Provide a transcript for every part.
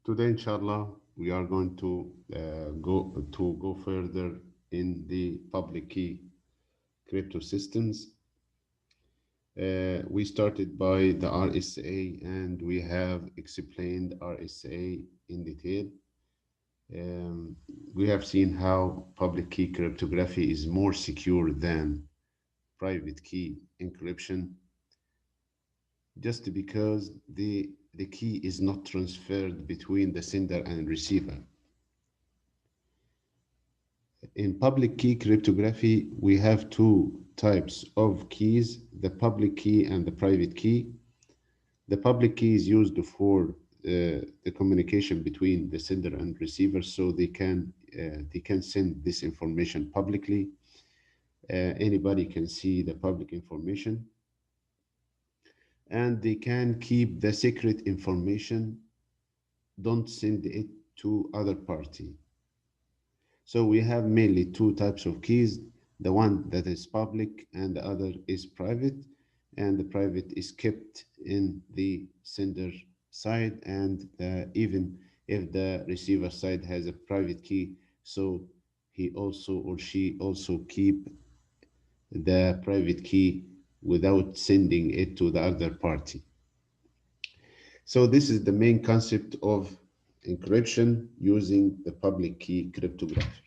Today, inshallah, we are going to go further in the public key crypto systems. We started by the RSA, and we have explained RSA in detail. Um, we have seen how public key cryptography is more secure than private key encryption, just because the key is not transferred between the sender and receiver. In public key cryptography, we have two types of keys, the public key and the private key. The public key is used for the communication between the sender and receiver, so they can send this information publicly. Anybody can see the public information, and they can keep the secret information, don't send it to other party. So we have mainly two types of keys, the one that is public and the other is private, and the private is kept in the sender side, and even if the receiver side has a private key, so he also or she also keep the private key without sending it to the other party. So this is the main concept of encryption using the public key cryptography.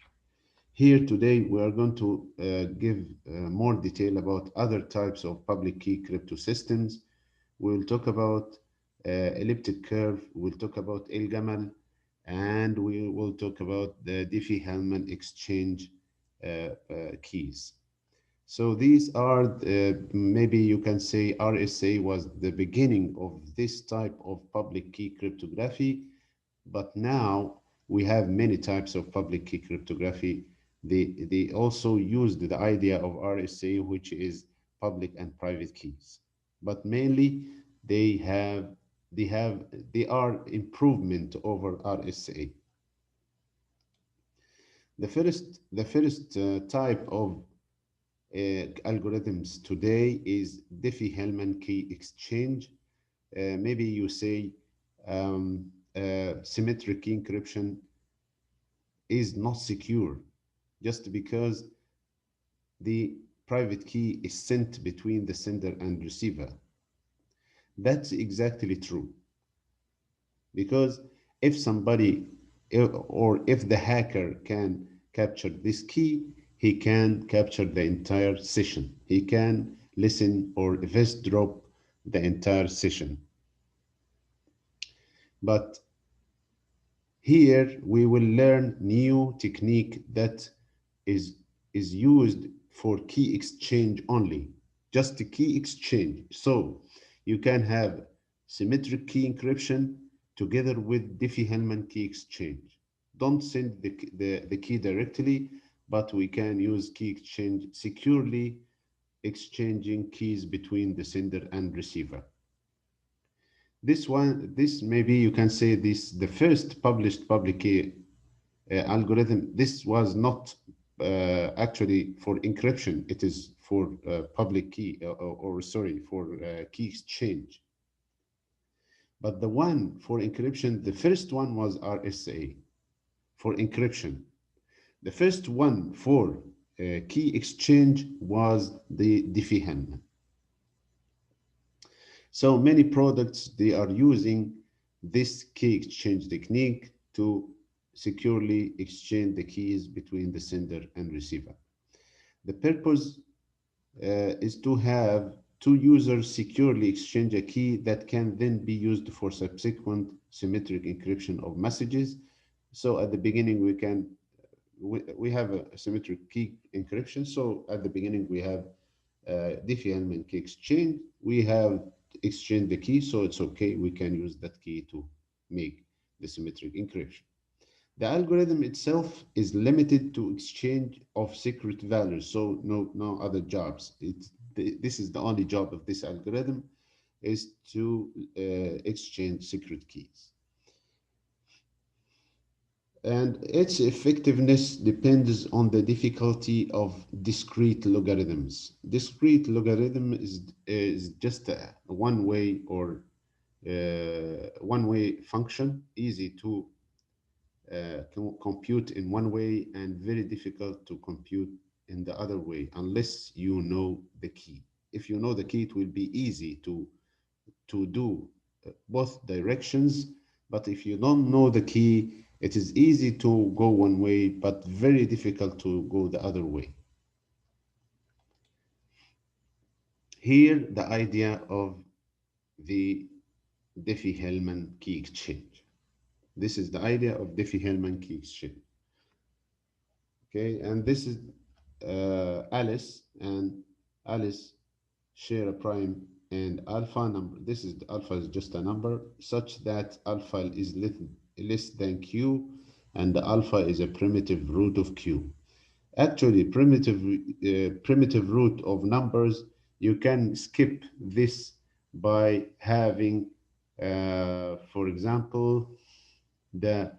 Here today, we are going to give more detail about other types of public key crypto systems. We'll talk about elliptic curve, we'll talk about El-Gamal, and we will talk about the Diffie-Hellman exchange keys. So these are, maybe you can say RSA was the beginning of this type of public key cryptography, but now we have many types of public key cryptography. They also used the idea of RSA, which is public and private keys. But mainly they have they are improvement over RSA. The first type of algorithms today is Diffie-Hellman key exchange. Maybe you say symmetric key encryption is not secure just because the private key is sent between the sender and receiver. That's exactly true because if somebody or if the hacker can capture this key, he can capture the entire session. He can listen or eavesdrop the entire session. But here we will learn new technique that is is used for key exchange only, just the key exchange. So you can have symmetric key encryption together with Diffie-Hellman key exchange. Don't send the key directly, but we can use key exchange securely, exchanging keys between the sender and receiver. This maybe you can say this the first published public key algorithm. This was not actually for encryption. It is for public key or sorry, for key exchange. But the one for encryption, the first one was RSA for encryption. The first one for key exchange was the Diffie-Hellman. So many products, they are using this key exchange technique to securely exchange the keys between the sender and receiver. The purpose is to have two users securely exchange a key that can then be used for subsequent symmetric encryption of messages. So at the beginning, we have a symmetric key encryption. So at the beginning, we have Diffie-Hellman key exchange. We have exchanged the key, so it's okay. We can use that key to make the symmetric encryption. The algorithm itself is limited to exchange of secret values, so no other jobs. This is the only job of this algorithm is to exchange secret keys. And its effectiveness depends on the difficulty of discrete logarithms. Discrete logarithm is just one way or one-way function, easy to compute in one way and very difficult to compute in the other way unless you know the key. If you know the key, it will be easy to do both directions. But if you don't know the key, it is easy to go one way, but very difficult to go the other way. Here, the idea of the Diffie-Hellman key exchange. This is the idea of Diffie-Hellman key exchange. Okay, and this is Alice and Alice share a prime and alpha number. This is the alpha is just a number such that alpha is less than q, and the alpha is a primitive root of q. Actually, primitive root of numbers, you can skip this by having, for example, the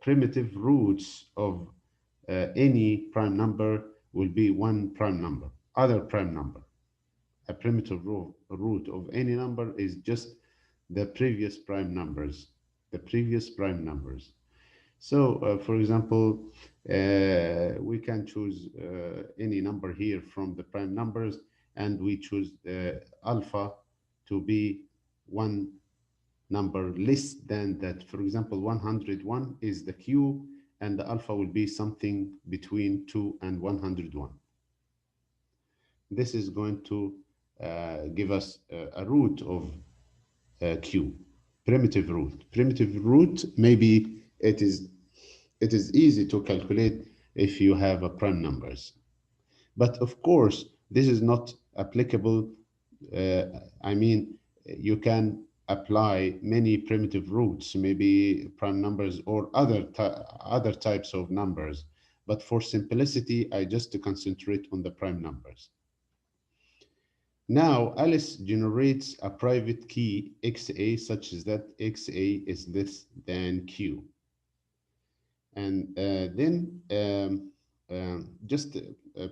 primitive roots of any prime number will be one prime number, other prime number. A primitive root of any number is just the previous prime numbers, the previous prime numbers. So, for example, we can choose any number here from the prime numbers, and we choose alpha to be one number less than that. For example, 101 is the q, and the alpha will be something between 2 and 101. This is going to give us a root of q, primitive root. Primitive root, maybe it is easy to calculate if you have a prime numbers. But of course, this is not applicable. Uh, I mean, you can apply many primitive roots, maybe prime numbers or other types of numbers. But for simplicity, I just to concentrate on the prime numbers. Now, Alice generates a private key XA such that XA is less than Q. And then just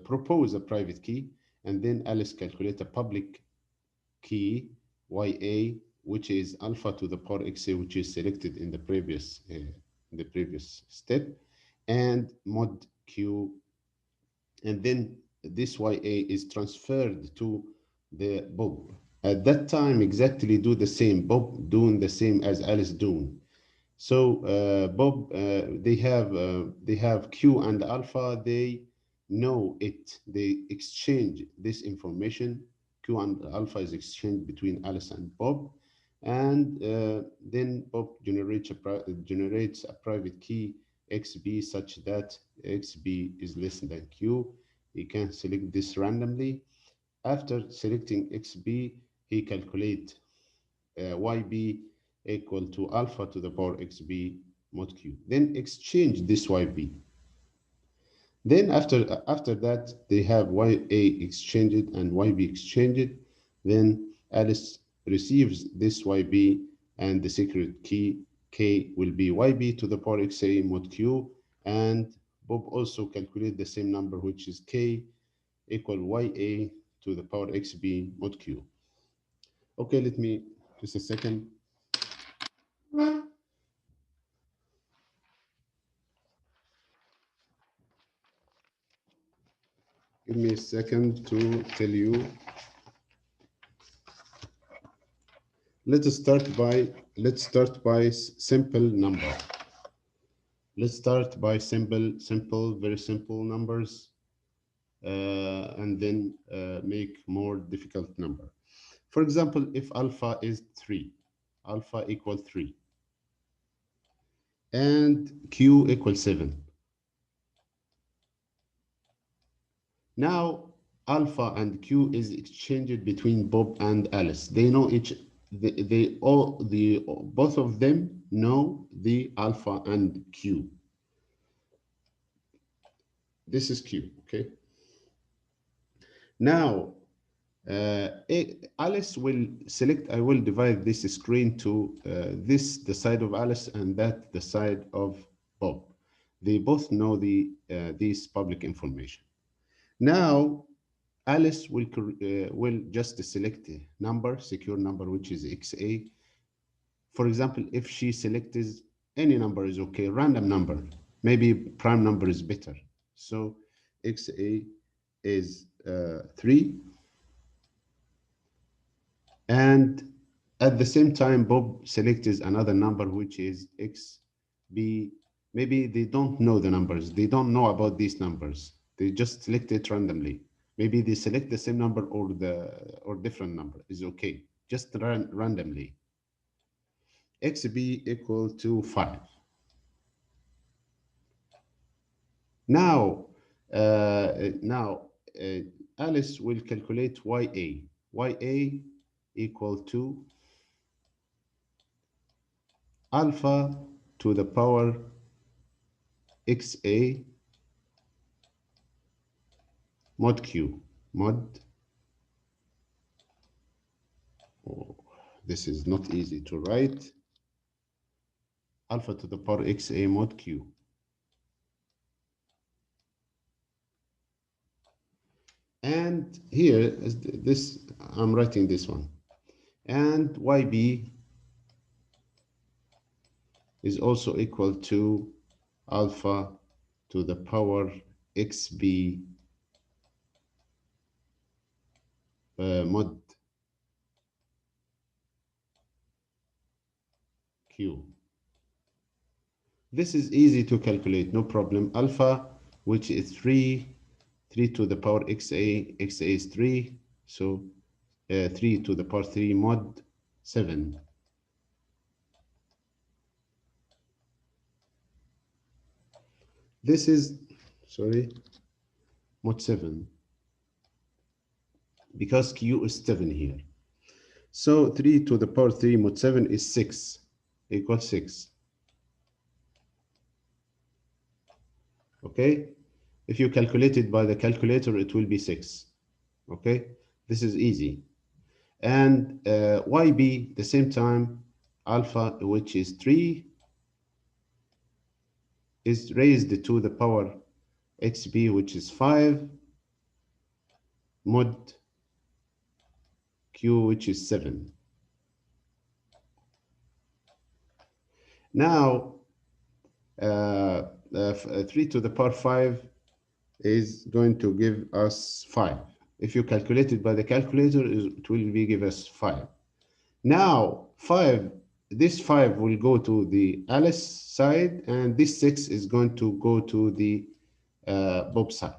propose a private key, and then Alice calculate a public key YA, which is alpha to the power XA, which is selected in the previous step, and mod Q, and then this YA is transferred to the Bob. At that time, exactly do the same, Bob doing the same as Alice doing. So Bob, they have Q and alpha. They know it. They exchange this information. Q and alpha is exchanged between Alice and Bob, and then Bob generates a private key XB such that XB is less than Q. He can select this randomly. After selecting XB, he calculates YB equal to alpha to the power XB mod Q. Then exchange this YB. Then after that, they have YA exchanged and YB exchanged. Then Alice receives this YB, and the secret key K will be YB to the power XA mod Q. And Bob also calculate the same number, which is K equal YA to the power XB mod Q. Okay, let me just a second. Give me a second to tell you. Let's start by simple number. Let's start by simple, very simple numbers, and then make more difficult number. For example, if alpha is 3, alpha equals 3, and q equals 7. Now, alpha and q is exchanged between Bob and Alice. They know they all the both of them know the alpha and q. This is q, okay? Now, Alice will select, I will divide this screen to this, the side of Alice, and that, the side of Bob. They both know these public information. Now, Alice will just select a number, secure number, which is XA. For example, if she selects any number is okay, random number, maybe prime number is better. So XA is 3. And at the same time, Bob selects another number, which is XB. Maybe they don't know the numbers. They don't know about these numbers. They just select it randomly. Maybe they select the same number or different number is okay. Just randomly. XB equal to 5. Now, now Alice will calculate YA. YA equal to alpha to the power XA mod Q. Mod, oh, this is not easy to write. Alpha to the power XA mod Q. And here is this, I'm writing this one. And YB is also equal to alpha to the power XB mod Q. This is easy to calculate, no problem. Alpha, which is 3 to the power XA, XA is 3, so 3 to the power 3 mod 7. This is, sorry, mod 7, because Q is 7 here. So 3 to the power 3 mod 7 is 6, equals 6. Okay? If you calculate it by the calculator, it will be 6. Okay? This is easy. And YB, the same time, alpha, which is 3, is raised to the power XB, which is 5, mod Q, which is 7. Now, 3 to the power 5 is going to give us 5. If you calculate it by the calculator, it will be give us 5. Now, 5, this 5 will go to the Alice side, and this 6 is going to go to the Bob side.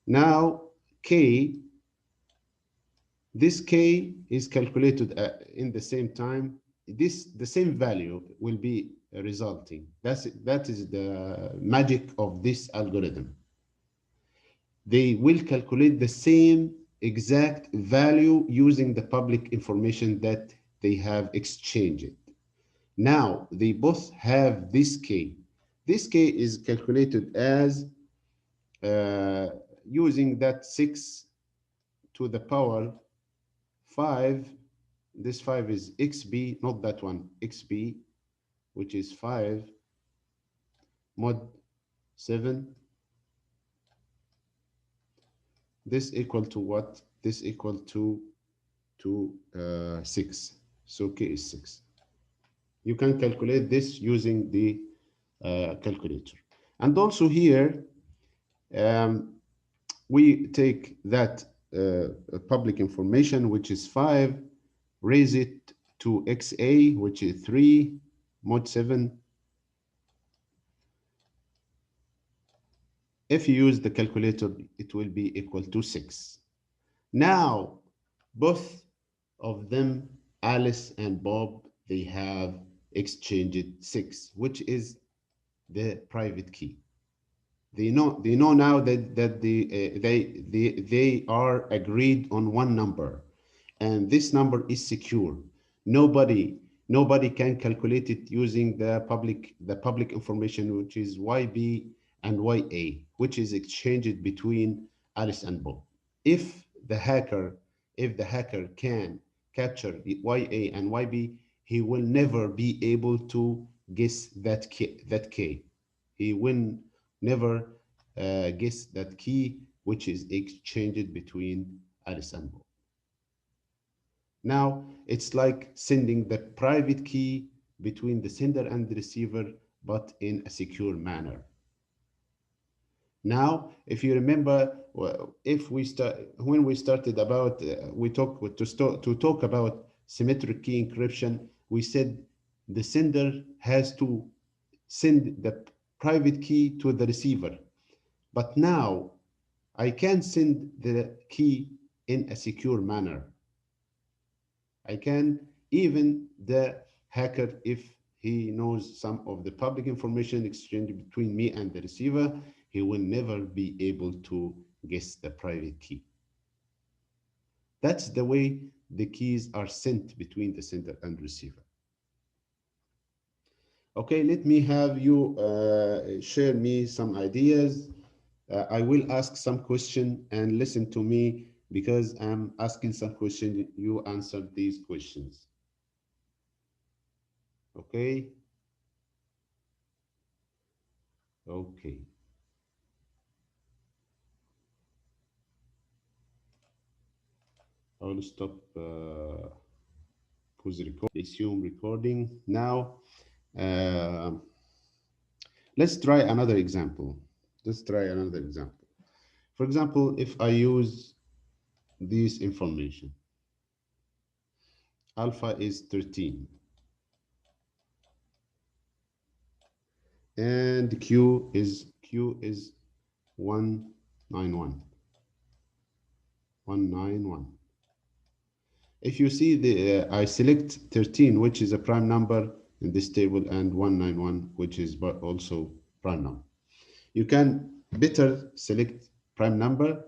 Now, K, this K is calculated in the same time. The same value will be resulting. That is the magic of this algorithm. They will calculate the same exact value using the public information that they have exchanged. Now, they both have this K. This K is calculated as using that 6 to the power 5. This 5 is XB, not that one, XB, which is 5 mod 7. This equal to what? This equal to 6. So K is 6. You can calculate this using the calculator. And also here, we take that public information, which is 5, raise it to XA, which is 3 mod 7. If you use the calculator, it will be equal to 6. Now, both of them, Alice and Bob, they have exchanged 6, which is the private key. They know now that they are agreed on one number, and this number is secure. Nobody can calculate it using the public information, which is YB and YA, which is exchanged between Alice and Bob. If the hacker can capture the YA and YB, he will never be able to guess that K. He will never guess that key which is exchanged between Alice and Bob. Now, it's like sending the private key between the sender and the receiver, but in a secure manner. Now, if you remember, if we start when we started about we talk to talk about symmetric key encryption, we said the sender has to send the private key to the receiver. But now I can send the key in a secure manner. I can, even the hacker, if he knows some of the public information exchanged between me and the receiver, he will never be able to guess the private key. That's the way the keys are sent between the sender and receiver. Okay, let me have you share me some ideas. I will ask some question and listen to me because I'm asking some question. You answer these questions. Okay. Okay. I will stop pause record, resume recording. Now, uh, let's try another example. Let's try another example. For example, if I use this information, alpha is 13 and Q is 191. 191. If you see I select 13, which is a prime number in this table, and 191, which is also prime number. You can better select prime number,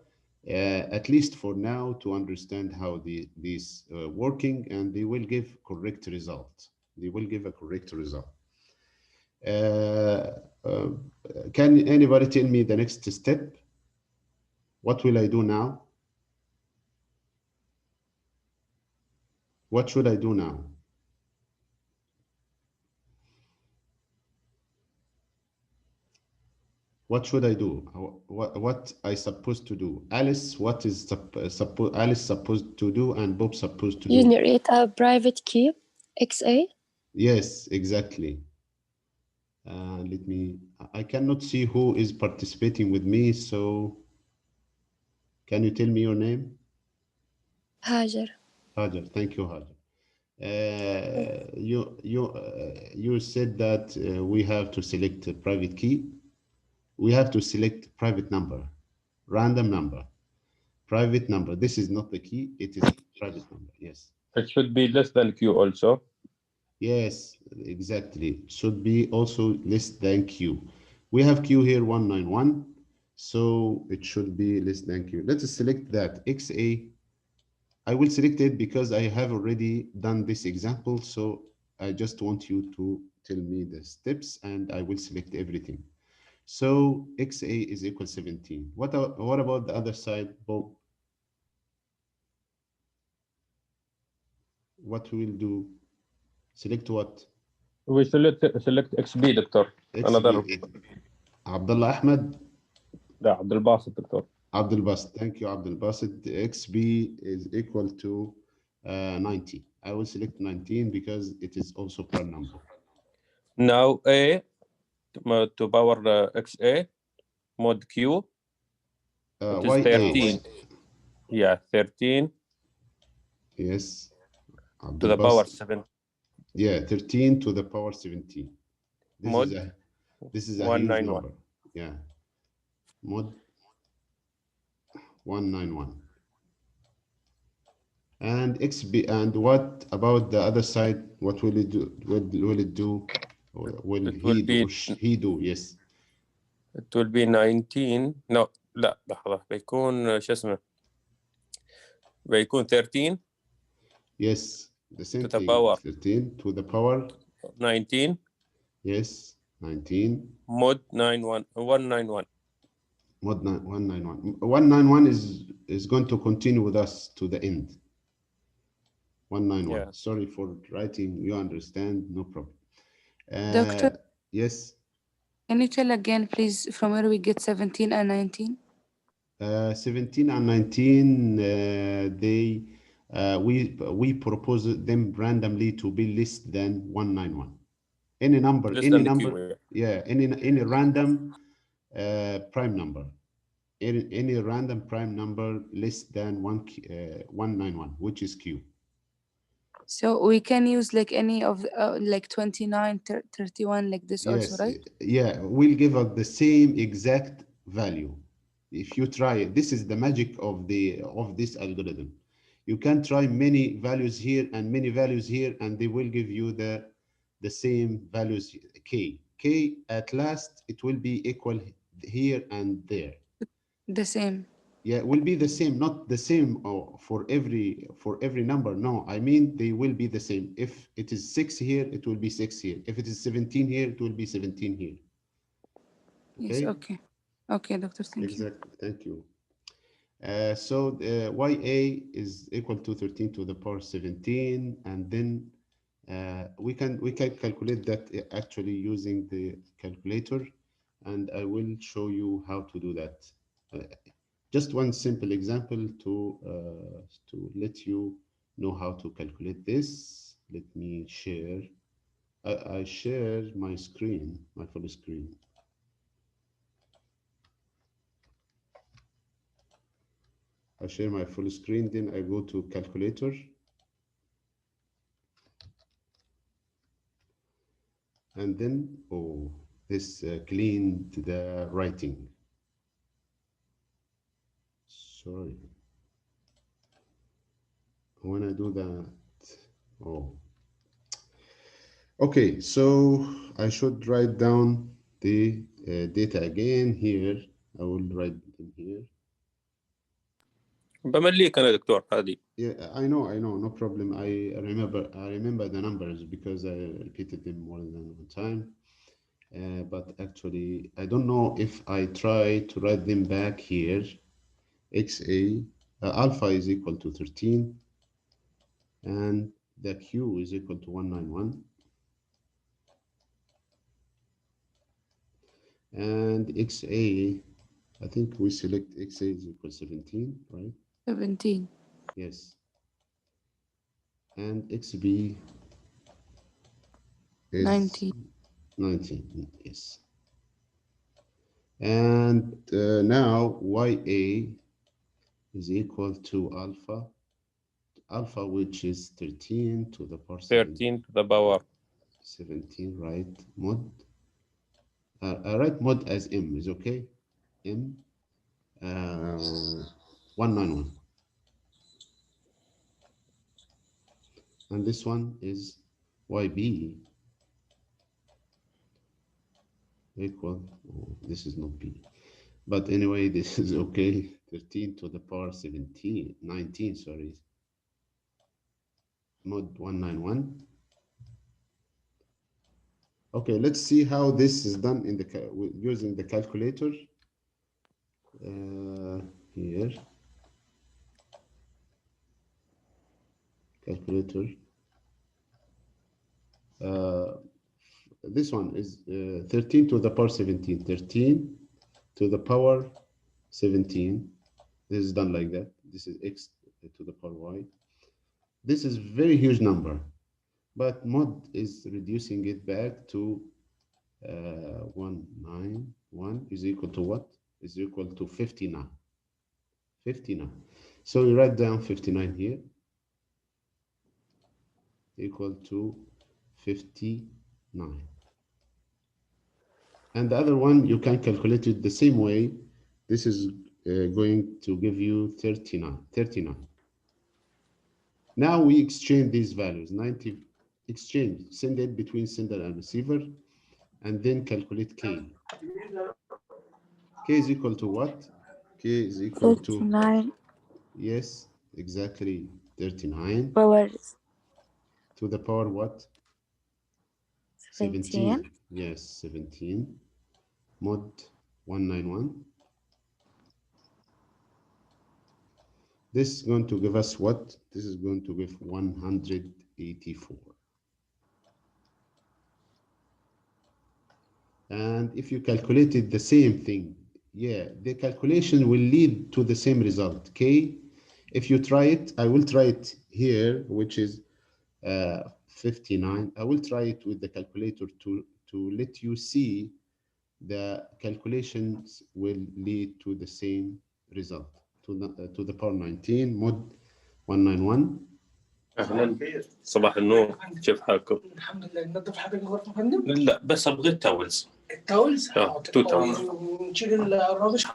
at least for now, to understand how these working, and they will give correct result. They will give a correct result. Uh, uh, can anybody tell me the next step? What will I do now? What should I do now? What should I do? What I supposed to do? Alice, what is Alice supposed to do and Bob supposed to do? Generate a private key, XA. Yes, exactly. Let me, I cannot see who is participating with me, so can you tell me your name? Hajar. Hajar, thank you, Hajar. You said that we have to select a private key. We have to select private number, random number, private number. This is not the key, it is private number. Yes. It should be less than Q also. Yes, exactly. Should be also less than Q. We have Q here 191, so it should be less than Q. Let's select that XA. I will select it because I have already done this example, so I just want you to tell me the steps and I will select everything. So XA is equal 17. What about the other side, Bob? What we will do? Select what? We select XB دكتور. Another XB. Abdullah Ahmed. لا عبد الباسط دكتور. Abdul Basit, thank you, Abdul Basit. XB is equal to 90. I will select 19 because it is also prime number. Now A to power XA mod Q. It is Why 13. 8? Yeah, 13 Yes, to Abdul the power Basit. 7. Yeah, 13 to the power 17. Mod This is a huge 191. number. Yeah, mod 191. And XB, and what about the other side? What will it do? Will it do? Will It will he do? be Or he do? Yes. it will be 19. No لا لحظة بيكون شو اسمه بيكون 13 Yes, the to same the thing. power 13 to the power. 19 Yes, 19. mod 191. Mod 191. 191 is going to continue with us to the end. 191. Yeah. Sorry for writing. You understand? No problem. Doctor, Yes. can you tell again, please, from where we get 17 and 19? 17 and 19, we propose them randomly to be less than 191. Any number, less any than the number, Q. yeah, any random prime number, any random prime number less than 191, which is Q. So we can use like any of like 29, 31, like this also, Yes, right? yeah, we'll give us the same exact value. If you try it, this is the magic of this algorithm. You can try many values here and many values here, and they will give you the same values. K at last it will be equal here and there. The same. Yeah, will be the same, not the same for every number. No, I mean they will be the same. If it is 6 here, it will be 6 here. If it is 17 here, it will be 17 here. Yes, Okay? okay. Okay, doctor, thank you. Exactly. Thank you. So YA is equal to 13 to the power 17, and then we can calculate that actually using the calculator, and I will show you how to do that. Uh, just one simple example to let you know how to calculate this. Let me share. I share my screen, my full screen. I share my full screen, then I go to calculator. And then, oh, this cleaned the writing. Sorry. When I do that, oh. Okay, so I should write down the data again here. I will write them here. بمليك انا دكتور هذه. Yeah, I know, no problem. I remember the numbers because I repeated them more than one time. But actually, I don't know if I try to write them back here. XA, alpha is equal to 13, and the Q is equal to 191. And XA, I think we select XA is equal to 17, right? 17. Yes. And XB is 19. 19, yes. And now YA is equal to alpha, which is 13 to the power 13 to the power 17, right? Mod. I write mod as M is okay. M 191. And this one is YB equal, oh, this is not B. But anyway, this is okay. 13 to the power 17, 19, sorry. Mod 191. Okay, let's see how this is done in the using the calculator. Here, calculator. This one is 13 to the power 17. 13 to the power 17. This is done like that. This is x to the power y. This is very huge number, but mod is reducing it back to 191 is equal to what? Is equal to 59. 59. So you write down 59 here, equal to 59. And the other one, you can calculate it the same way. This is going to give you 39. Now we exchange these values, 90, exchange, send it between sender and receiver, and then calculate K. K is equal to what? K is equal to, 39 yes, exactly, 39. powers To the power what? 17. Yes, 17. Mod 191. This is going to give us what? This is going to give 184. And if you calculated the same thing yeah, the calculation will lead to the same result. K, if you try it, I will try it here, which is 59. I will try it with the calculator to let you see the calculations will lead to the same result, to the power 19 mod 191. اهلا صباح النور، كيف حالكم؟ الحمد لله. ننظف حاجه الغرفه يا فندم؟ لا بس ابغى التاولز. التاولز تو تاولز. ونشيل الرابش.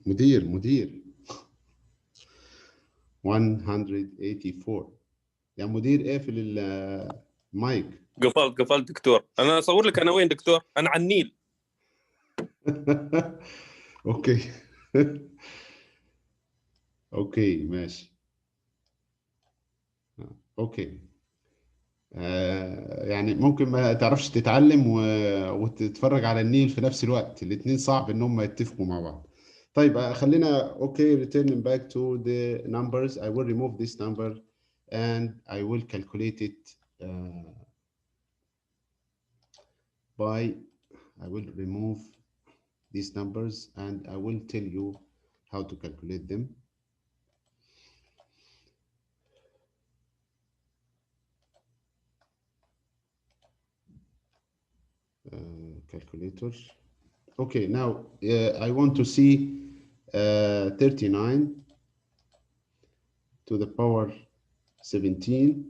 مدير 184 يا مدير، اقفل المايك. قفلت دكتور. انا اصور لك انا وين دكتور؟ انا على النيل. اوكي اوكي ماشي. اوكي يعني ممكن ما تعرفش تتعلم وتتفرج على النيل في نفس الوقت، الاتنين صعب ان هم يتفقوا مع بعض. طيب خلينا اوكي returning back to the numbers. I will remove this number and I will calculate it by I will remove these numbers and I will tell you how to calculate them. Calculator. Okay, now I want to see 39 to the power 17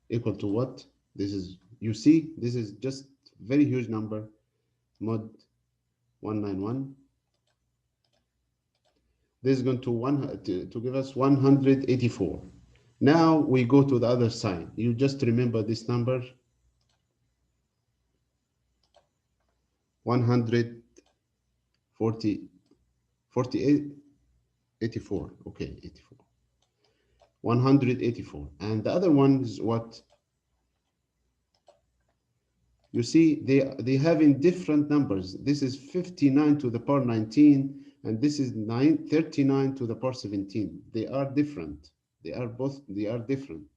equal to what? This is, you see, this is just very huge number, mod 191. This is going to give us 184. Now we go to the other side. You just remember this number, 48, 84. Okay, 84. 184. And the other one is what? You see, they have in different numbers. This is 59 to the power 19, and this is 39 to the power 17. They are different. They are different.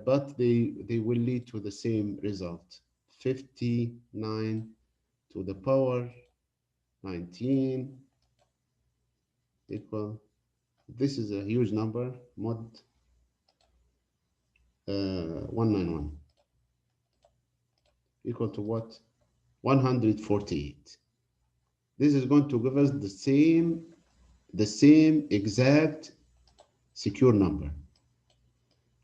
But they will lead to the same result. 59 to the power 19 equal, this is a huge number, mod 191 equal to what? 148. This is going to give us the same exact secure number,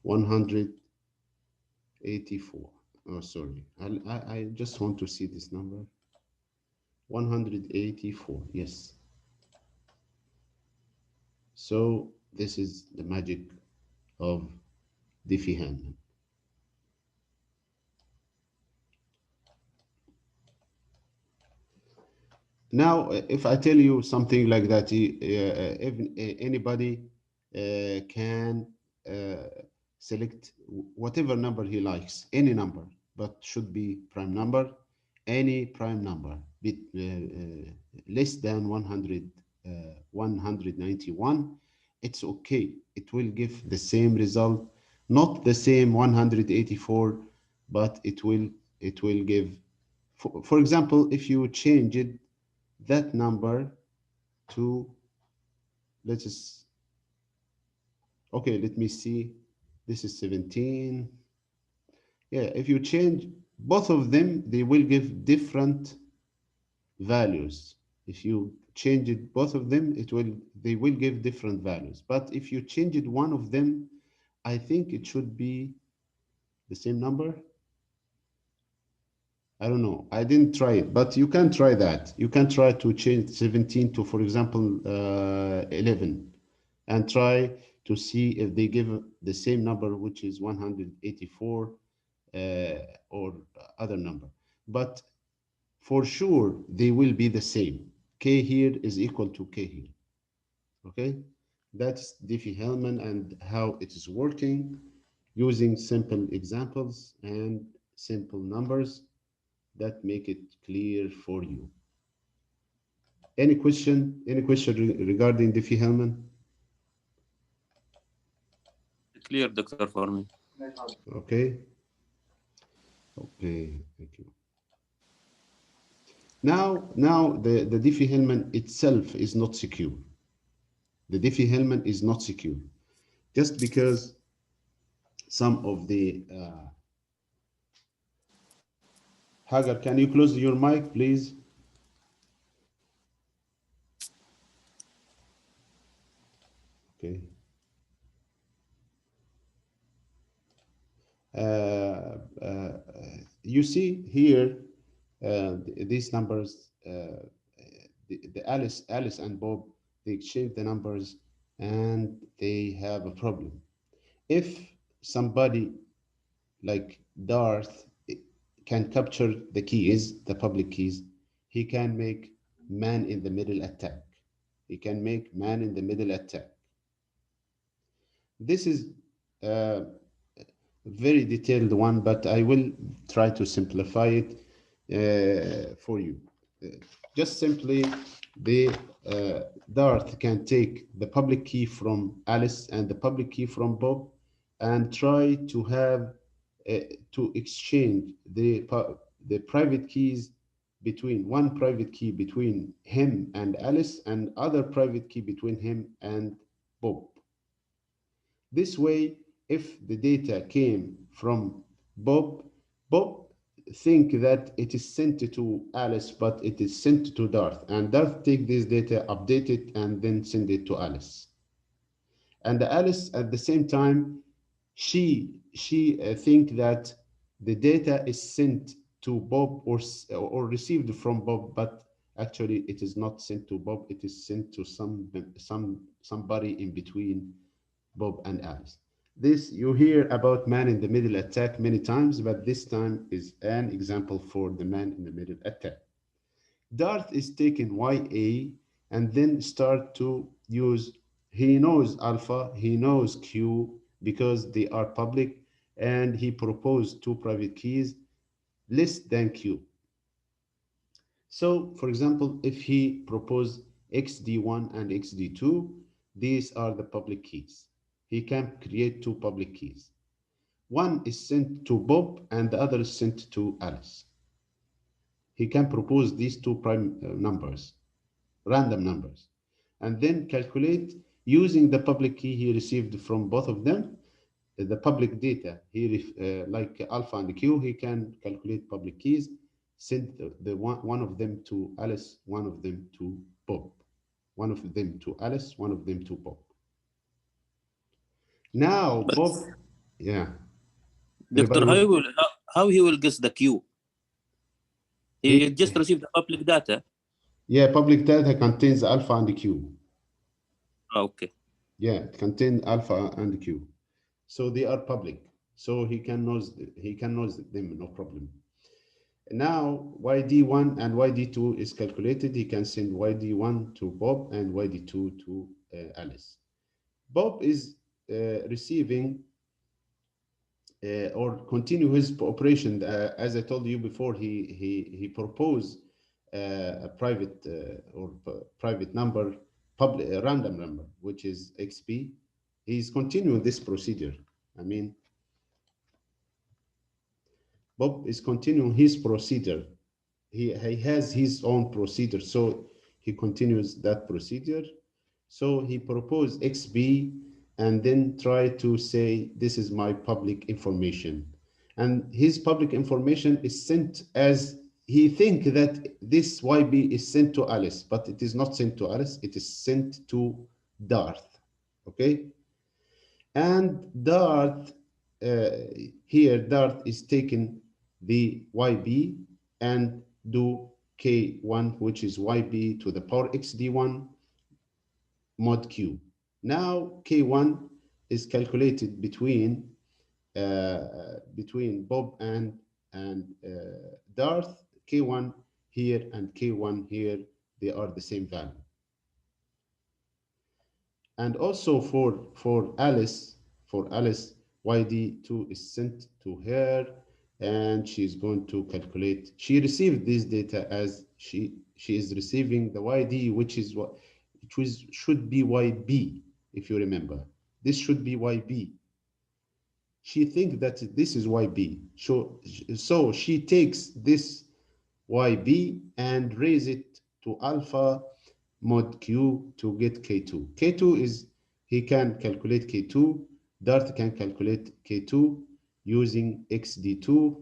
184. Oh, sorry, I just want to see this number, 184. Yes. So this is the magic of Diffie-Hellman. Now, if I tell you something like that, if anybody can select whatever number he likes, any number, but should be prime number, any prime number, less than 191, it's okay. It will give the same result, not the same 184, but it will give, for example, if you change it, that number to, let me see, this is 17. Yeah, if you change both of them, they will give different values. If you change it, both of them, they will give different values. But if you change it, one of them, I think it should be the same number. I don't know. I didn't try it, but you can try that. You can try to change 17 to, for example, 11, and try to see if they give the same number, which is 184, or other number. But for sure, they will be the same. K here is equal to K here. Okay, that's Diffie-Hellman and how it is working using simple examples and simple numbers that make it clear for you. Any question regarding Diffie-Hellman? Clear, doctor, for me. Okay. Okay, thank you. Now the Diffie-Hellman itself is not secure. The Diffie-Hellman is not secure, just because some of the Hagar, can you close your mic, please? Okay. You see here these numbers, the Alice and Bob, they exchange the numbers and they have a problem. If somebody like Darth can capture the keys, the public keys, he can make man in the middle attack. He can make man in the middle attack. This is a very detailed one, but I will try to simplify it for you. Just simply, the Darth can take the public key from Alice and the public key from Bob and try to have to exchange the private keys between one private key between him and Alice and other private key between him and Bob. This way, if the data came from Bob, Bob think that it is sent to Alice, but it is sent to Darth, and Darth take this data, update it, and then send it to Alice. And Alice, at the same time, she think that the data is sent to Bob or received from Bob, but actually it is not sent to Bob. It is sent to somebody in between Bob and Alice. This you hear about man in the middle attack many times, but this time is an example for the man in the middle attack. Darth is taking YA and then start to use, he knows alpha, he knows Q because they are public, and he proposed two private keys less than Q. So, for example, if he proposed XD1 and XD2, these are the public keys. He can create two public keys. One is sent to Bob and the other is sent to Alice. He can propose these two prime numbers, random numbers, and then calculate using the public key he received from both of them, the public data. Like alpha and Q, he can calculate public keys, send one of them to Alice, one of them to Bob, one of them to Alice, one of them to Bob. Now, But Bob, yeah. Doctor, how he will guess the Q? He just He, received the public data. yeah, public data contains alpha and Q. Okay. Yeah, it contains alpha and Q. So they are public. So he can knows them, no problem. Now YD1 and YD2 is calculated. He can send YD1 to Bob and YD2 to Alice. Bob is receiving or continue his operation. As I told you before, he proposed a private private number, public random number, which is XP. He's continuing this procedure. I mean, Bob is continuing his procedure. He has his own procedure, so he continues that procedure. So he proposed XB and then try to say, this is my public information. And his public information is sent as he think that this YB is sent to Alice, but it is not sent to Alice, it is sent to Darth, okay? And Darth, here Darth is taking the YB and do K1, which is YB to the power XD1 mod Q. Now K1 is calculated between Bob and Darth. K1 here and K1 here, they are the same value. And also for Alice, YD2 is sent to her, and she's going to calculate. She received this data as she is receiving the YD, which should be YB, if you remember. This should be YB. She thinks that this is YB. So she takes this YB and raise it to alpha mod Q to get K2. K2 is, he can calculate K2, Dart can calculate K2 using XD2.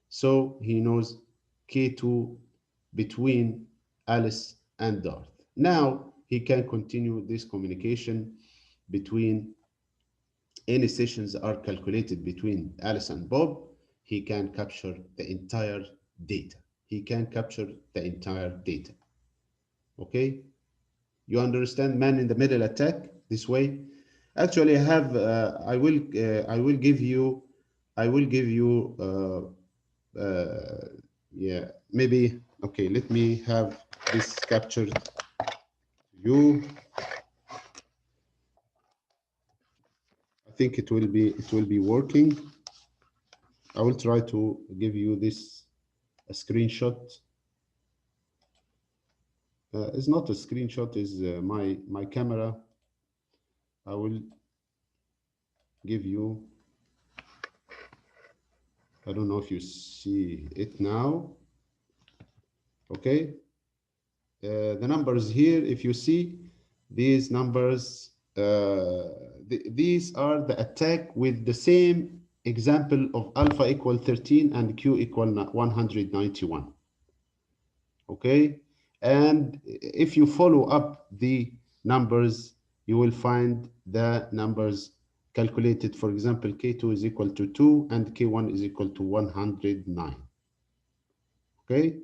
So he knows K2 between Alice and Dart. Now he can continue this communication between any sessions are calculated between Alice and Bob. He can capture the entire data. He can capture the entire data. Okay, you understand man in the middle attack this way? Actually, I have I will give you yeah, maybe. Okay, let me have this captured to you. I think it will be working. I will try to give you this a screenshot. It's not a screenshot, is my camera. I will give you, I don't know if you see it now. Okay, the numbers here, if you see these numbers, these are the attack with the same example of alpha equal 13 and Q equal 191. Okay, and if you follow up the numbers, you will find the numbers calculated. For example, K2 is equal to 2 and K1 is equal to 109. Okay,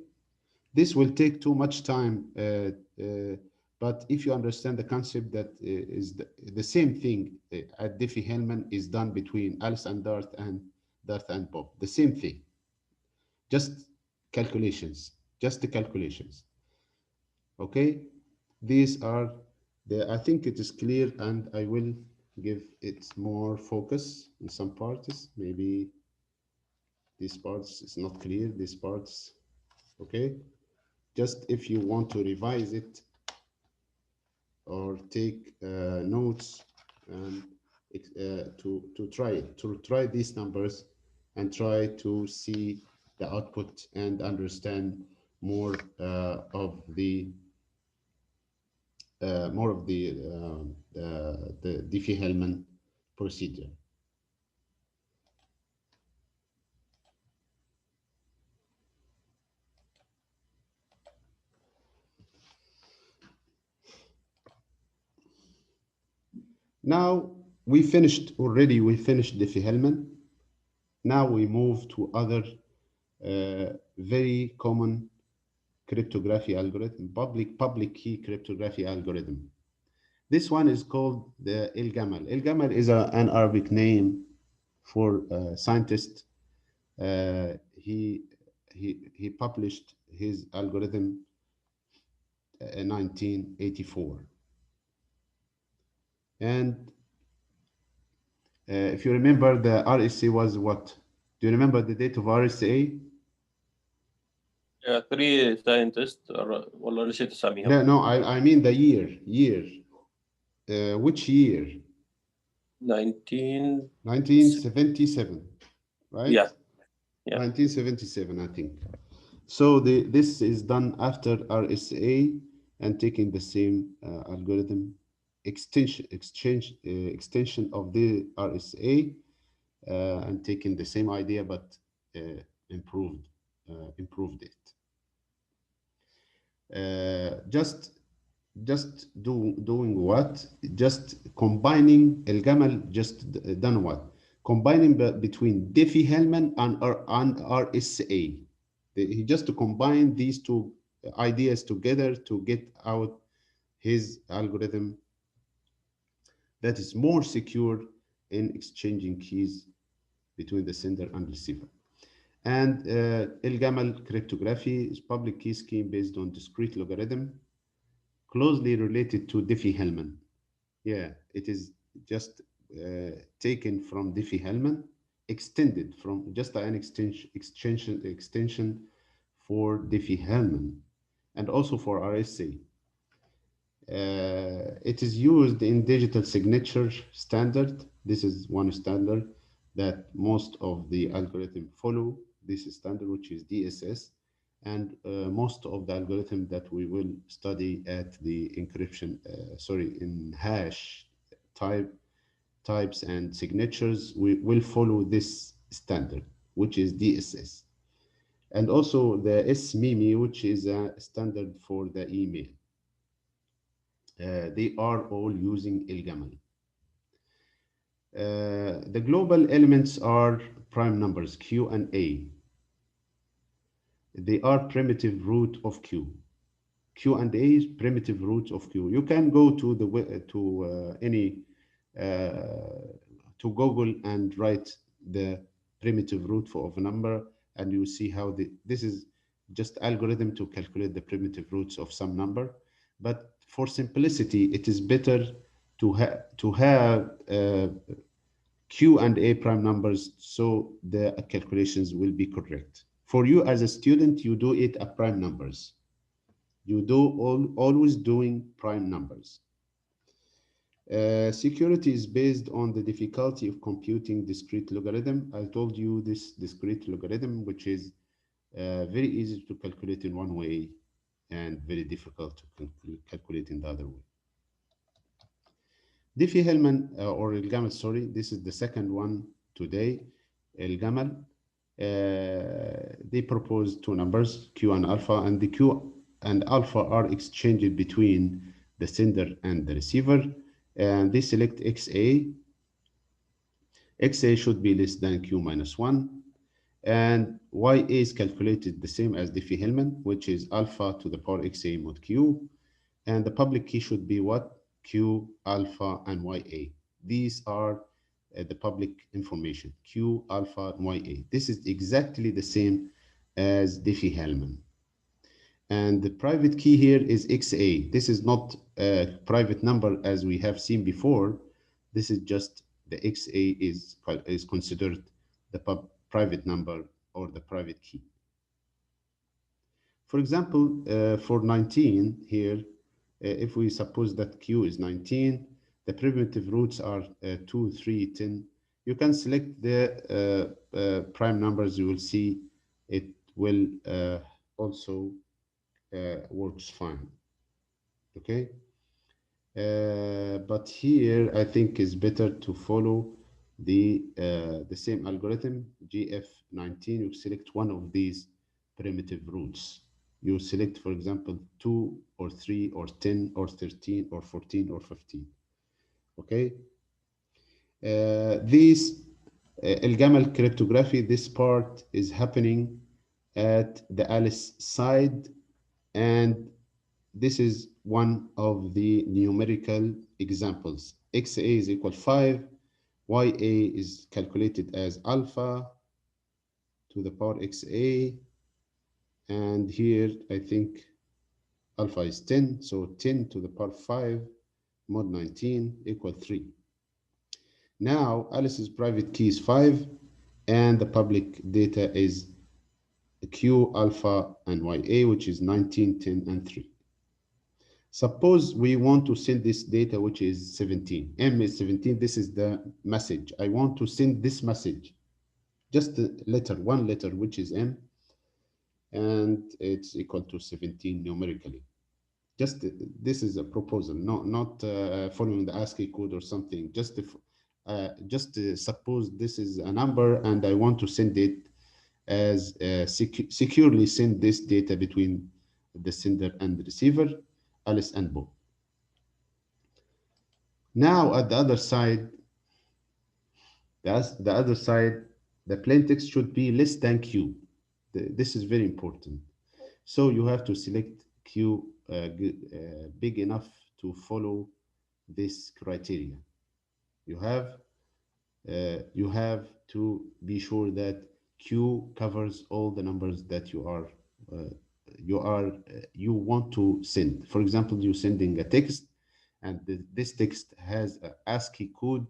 this will take too much time, but if you understand the concept that is the same thing at Diffie-Hellman is done between Alice and Dart and Bob, the same thing, just calculations, just the calculations. Okay, these are the, I think it is clear, and I will give it more focus in some parts. Maybe these parts is not clear, these parts. Okay, just if you want to revise it or take notes and to try these numbers and try to see the output and understand more of the the Diffie-Hellman procedure. Now we finished already. We finished Diffie-Hellman. Now we move to other very common cryptography algorithm, public key cryptography algorithm. This one is called the El-Gamal. El-Gamal is an Arabic name for a scientist. He published his algorithm in 1984. And if you remember, the RSA was what? Do you remember the date of RSA? 3 scientists والله نسيت اساميهم. No, I mean the year. Which year? 1977, right? Yeah. 1977, I think. So this is done after RSA and taking the same algorithm extension of the RSA and taking the same idea but improved it. Just doing what? Just combining El-Gamal. Just done what? Combining between Diffie-Hellman and RSA. He just to combine these two ideas together to get out his algorithm that is more secure in exchanging keys between the sender and receiver. And El-Gamal cryptography is public key scheme based on discrete logarithm, closely related to Diffie-Hellman. Yeah, it is just taken from Diffie-Hellman, extended from just an extension for Diffie-Hellman and also for RSA. It is used in digital signature standard. This is one standard that most of the algorithm follow. This is standard, which is DSS. and most of the algorithm that we will study at the encryption, in hash types and signatures, we will follow this standard, which is DSS. And also the SMIME, which is a standard for the email. They are all using ELGAML. The global elements are prime numbers, Q and A. They are primitive root of Q. Q and A is primitive roots of Q. You can go to the to Google and write the primitive root of a number, and you see how this is just algorithm to calculate the primitive roots of some number. But for simplicity, it is better to have Q and A prime numbers, so the calculations will be correct. For you as a student, you do it at prime numbers. You do always doing prime numbers. Security is based on the difficulty of computing discrete logarithm. I told you this discrete logarithm, which is very easy to calculate in one way and very difficult to calculate in the other way. Diffie-Hellman or ELGAML, sorry, this is the second one today. ELGAML, they propose two numbers, Q and alpha, and the Q and alpha are exchanged between the sender and the receiver, and they select XA. XA should be less than Q minus 1, and YA is calculated the same as Diffie-Hellman, which is alpha to the power XA mod Q, and the public key should be what? Q, alpha, and YA. These are the public information, Q, alpha, and YA. This is exactly the same as Diffie-Hellman. And the private key here is XA. This is not a private number as we have seen before. This is just the XA is considered the private number or the private key. For example, for 19 here, if we suppose that Q is 19, the primitive roots are 2, 3, 10. You can select the prime numbers. You will see it will also works fine. Okay. But here I think it's better to follow the same algorithm, GF19. You select one of these primitive roots. You select, for example, 2 or 3 or 10 or 13 or 14 or 15. Okay. This ELGAML cryptography, this part is happening at the Alice side, and this is one of the numerical examples. XA is equal 5, YA is calculated as alpha to the power XA, and here I think alpha is 10, so 10 to the power 5 mod 19 equal 3. Now Alice's private key is 5, and the public data is Q, alpha, and YA, which is 19, 10, and 3. Suppose we want to send this data, which is 17. M is 17. This is the message. I want to send this message. Just a letter, one letter, which is M, and it's equal to 17 numerically. Just this is a proposal, not following the ASCII code or something. Just suppose this is a number, and I want to send it as securely send this data between the sender and the receiver, Alice and Bob. Now at the other side, the plain text should be less than Q. This is very important. So you have to select Q big enough to follow this criteria. You have to be sure that Q covers all the numbers that you want to send. For example, you're sending a text, and this text has a ASCII code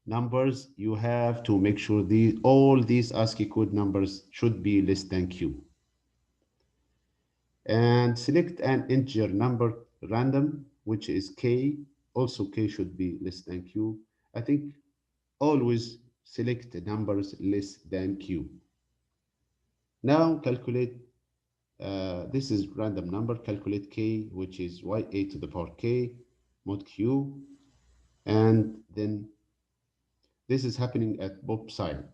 numbers. You have to make sure all these ASCII code numbers should be less than Q. And select an integer number random, which is K. Also K should be less than Q. I think always select the numbers less than Q. Now calculate This is random number, calculate k, which is y(a) to the power k mod q, and then this is happening at both side.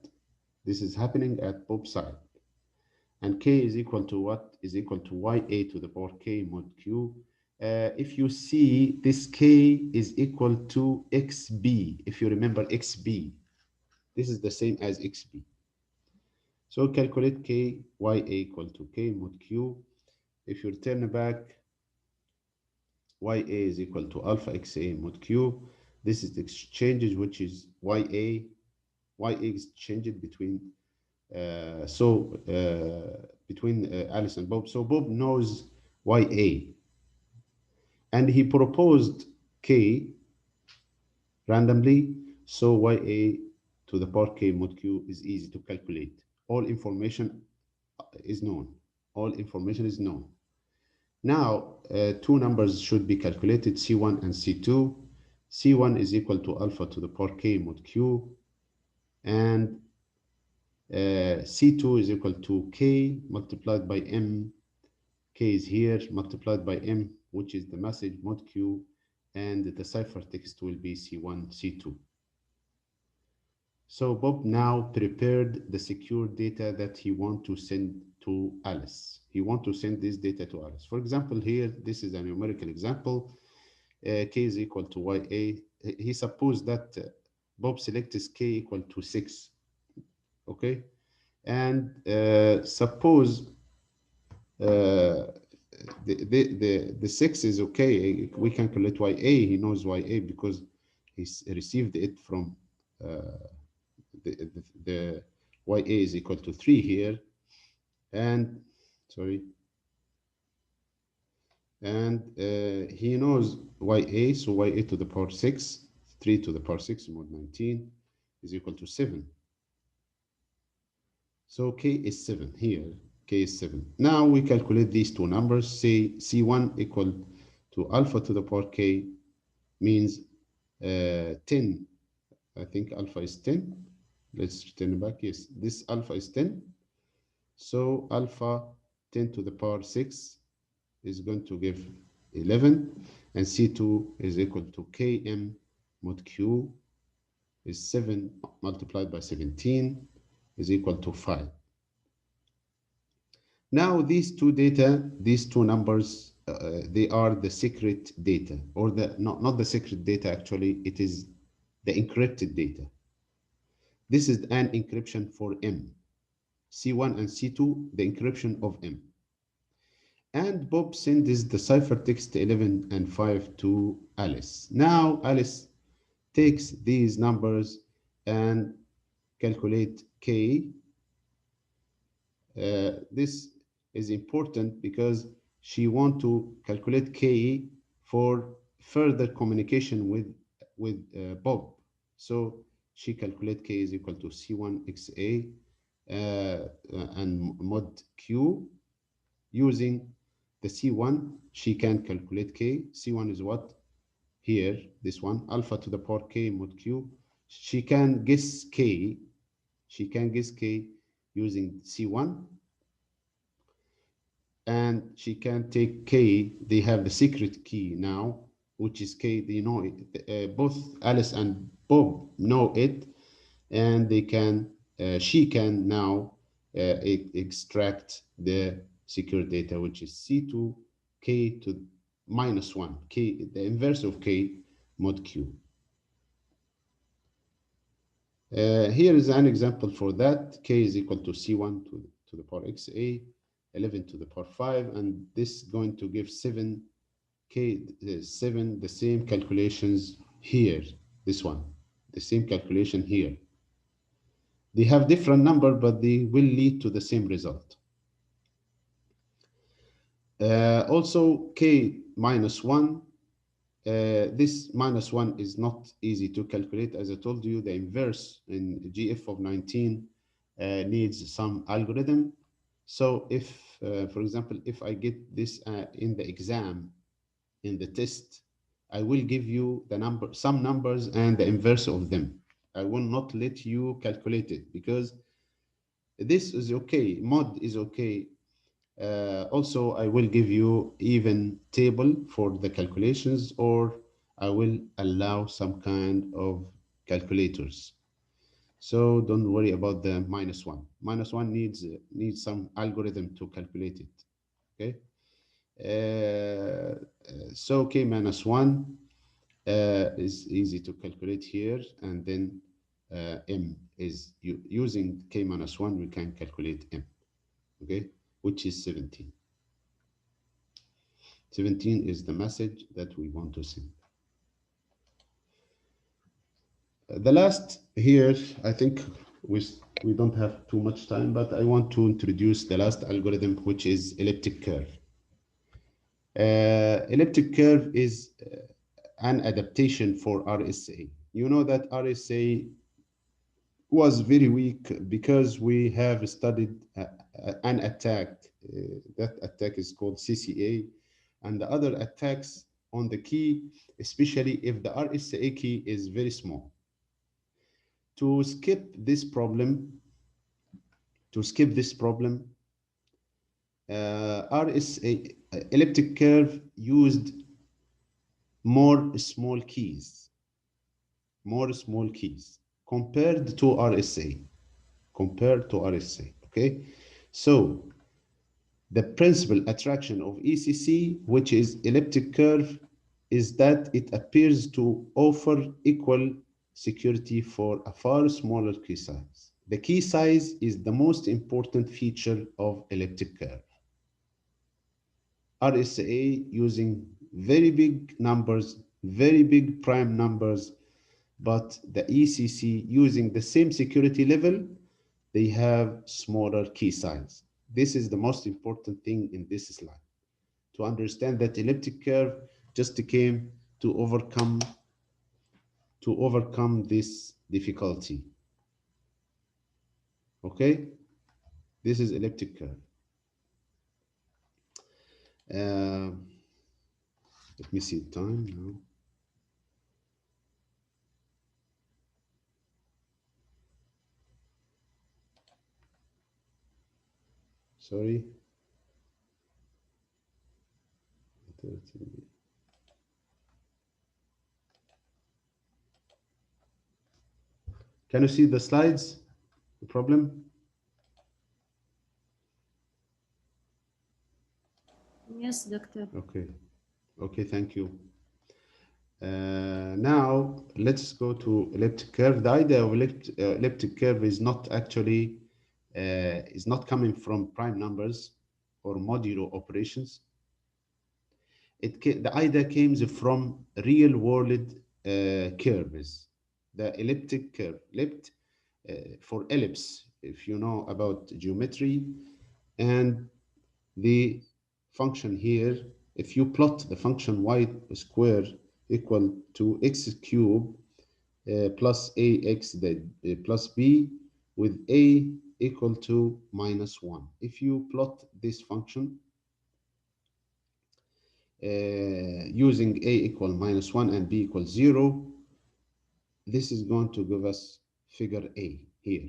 This is happening at both side. And k is equal to what? Is equal to y(a) to the power k mod q. If you see, this k is equal to xb. If you remember xb, this is the same as xb. So calculate k, y(a) equal to k mod q. If you return back, ya is equal to alpha xa mod q. This is the exchanges, which is ya is changed between between Alice and Bob. So Bob knows ya, and he proposed k randomly. So ya to the power k mod q is easy to calculate. All information is known. All information is known. Now, two numbers should be calculated, C1 and C2. C1 is equal to alpha to the power k mod q, and C2 is equal to k multiplied by m. K is here, multiplied by m, which is the message mod q, and the ciphertext will be C1, C2. So Bob now prepared the secure data that he wants to send to Alice. He wants to send this data to Alice. For example, here, this is a numerical example. K is equal to ya. He supposed that Bob selects k equal to 6. Okay, and suppose the 6 is okay. We can calculate ya. He knows ya because he's received it from the ya is equal to 3 here, and sorry, and he knows ya, so ya to the power 6, 3 to the power 6 mod 19 is equal to 7. So k is 7 here, k is 7. Now we calculate these two numbers, say C1 equal to alpha to the power k means 10. I think alpha is 10. Let's return back. Yes, this alpha is 10. So alpha 10 to the power 6 is going to give 11, and C2 is equal to km mod q is 7 multiplied by 17 is equal to 5. Now these two data, these two numbers, they are the secret data, or the not the secret data, actually, it is the encrypted data. This is an encryption for M. C1 and C2, the encryption of M. And Bob sends the ciphertext 11 and 5 to Alice. Now Alice takes these numbers and calculate K. This is important because she wants to calculate K for further communication with Bob. So she calculates K is equal to C1 XA and mod Q. Using the C1, she can calculate K. C1 is what? Here, this one, alpha to the power K mod Q. She can guess K. She can guess K using C1. And she can take K. They have the secret key now, which is K. They know it. Both Alice and Bob know it, and they can. She can now extract the secure data, which is C2 K to minus 1. K, the inverse of K mod Q. Here is an example for that. K is equal to C1 to the power XA, 11 to the power 5, and this is going to give 7. K 7, the same calculations here, this one, the same calculation here. They have different number, but they will lead to the same result. Also, K minus 1, this minus 1 is not easy to calculate. As I told you, the inverse in GF of 19 needs some algorithm. So if, for example, if I get this in the exam, in the test, I will give you the number, some numbers and the inverse of them. I will not let you calculate it because this is okay. Mod is okay. Also, I will give you even table for the calculations, or I will allow some kind of calculators. So don't worry about the -1. -1 needs some algorithm to calculate it. Okay. So k minus 1 is easy to calculate here, and then m is using k minus 1, we can calculate m, okay, which is 17. 17 is the message that we want to send. The last here, I think we don't have too much time, but I want to introduce the last algorithm, which is elliptic curve. Elliptic curve is an adaptation for RSA. You know that RSA was very weak because we have studied an attack. That attack is called CCA, and the other attacks on the key, especially if the RSA key is very small. To skip this problem, RSA elliptic curve used more small keys compared to RSA. Okay, so the principal attraction of ECC, which is elliptic curve, is that it appears to offer equal security for a far smaller key size. The key size is the most important feature of elliptic curve. RSA using very big numbers, very big prime numbers, but the ECC using the same security level, they have smaller key size. This is the most important thing in this slide, to understand that elliptic curve just came to overcome this difficulty. Okay, this is elliptic curve. Let me see time now. Sorry. Can you see the slides? The problem? Yes, doctor. Okay. Okay, thank you. Now let's go to elliptic curve. The idea of elliptic curve is not actually is not coming from prime numbers or modulo operations. The idea came from real world curves. The elliptic curve, for ellipse, if you know about geometry, and the function here, if you plot the function y square equal to x cube plus ax plus b with a equal to -1. If you plot this function using a equal -1 and b equals 0, this is going to give us figure A here.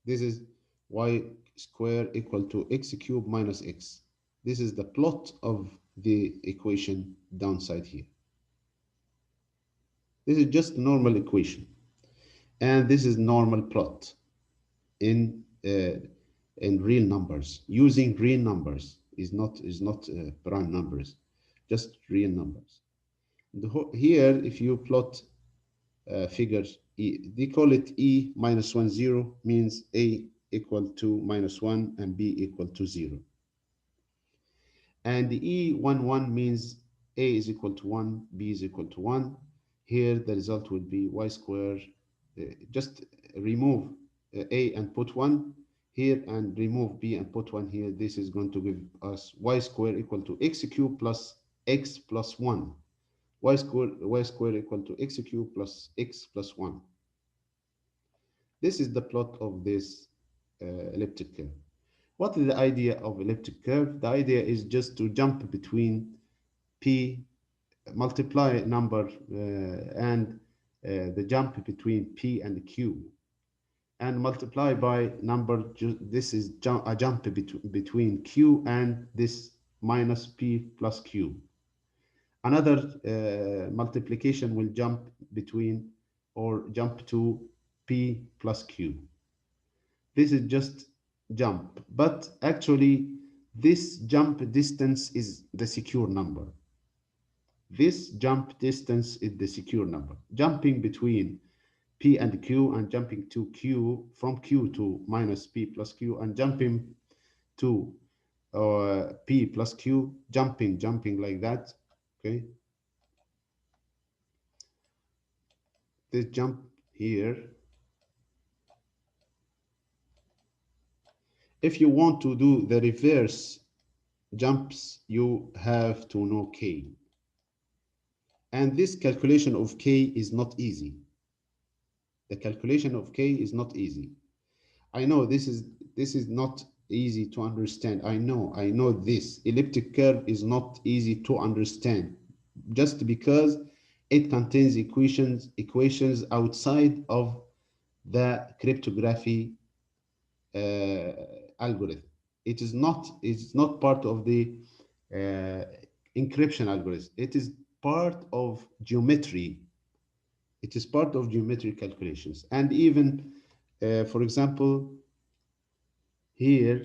This is y square equal to x cube minus x. This is the plot of the equation downside here. This is just normal equation, and this is normal plot in real numbers, using real numbers. Is not prime numbers, just real numbers. Here, if you plot figures, they call it E -1 0, means A equal to -1 and B equal to 0. And the E11 means A is equal to 1, B is equal to 1. Here the result would be y square. Just remove A and put 1 here, and remove B and put 1 here. This is going to give us y square equal to x cube plus x plus 1. Y square equal to x cube plus x plus 1. This is the plot of this elliptic curve. What is the idea of elliptic curve? The idea is just to jump between p, multiply number and the jump between p and q. and multiply by number. This is a jump between q and this minus p plus q. Another multiplication will jump between or jump to p plus q. This is just jump, but actually this jump distance is the secure number. This jump distance is the secure number. Jumping between p and q and jumping to q, from q to minus p plus q, and jumping to p plus q, jumping like that. Okay, this jump here. If you want to do the reverse jumps, you have to know k, and this calculation of k is not easy. The calculation of k is not easy. I know this is not easy to understand. I know this elliptic curve is not easy to understand, just because it contains equations outside of the cryptography algorithm. It's not part of the encryption algorithm. It is part of geometry. It is part of geometry calculations. And even, for example, here,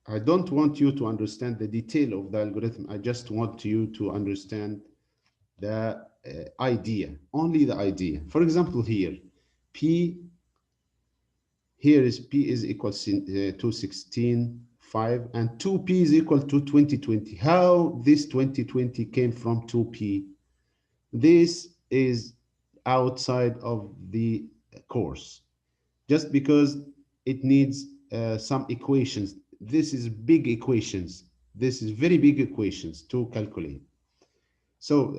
I don't want you to understand the detail of the algorithm. I just want you to understand the idea, only the idea. For example, here, P, here is P is equal to 16, 5, and 2P is equal to 2020. How this 2020 came from 2P? This is outside of the course, just because it needs some equations. This is big equations. This is very big equations to calculate. So,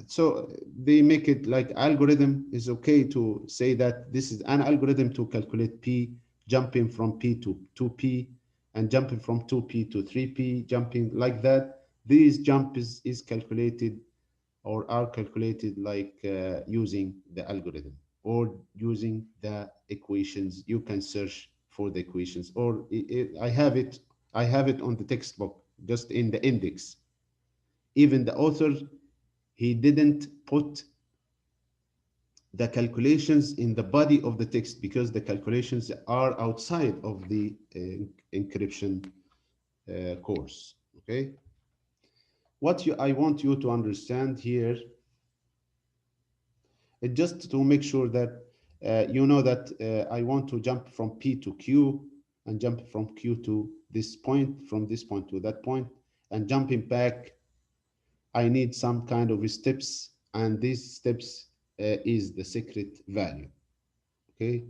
so they make it like algorithm is okay to say that this is an algorithm to calculate P, jumping from P to 2P, and jumping from 2P to 3P, jumping like that. These jump is calculated or are calculated like using the algorithm or using the equations. You can search for the equations, or I have it on the textbook, just in the index. Even the author, he didn't put the calculations in the body of the text because the calculations are outside of the encryption course. Okay, what I want you to understand here, just to make sure that you know that I want to jump from P to Q and jump from Q to this point, from this point to that point, and jumping back, I need some kind of steps, and these steps is the secret value. Okay,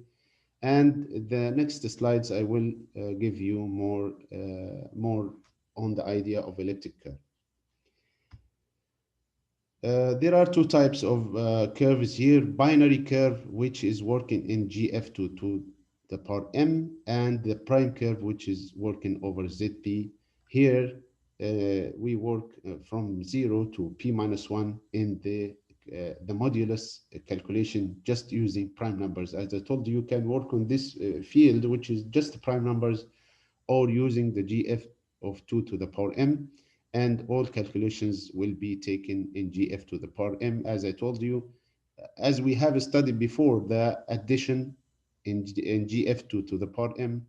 and the next slides I will give you more on the idea of elliptic curve. There are two types of curves here: binary curve, which is working in GF2 to the power m, and the prime curve, which is working over ZP. Here we work from 0 to p minus 1 in the modulus calculation, just using prime numbers. As I told you, you can work on this field, which is just prime numbers, or using the GF of 2 to the power m, and all calculations will be taken in GF to the power m. As I told you, as we have studied before, the addition in GF2 to the power m,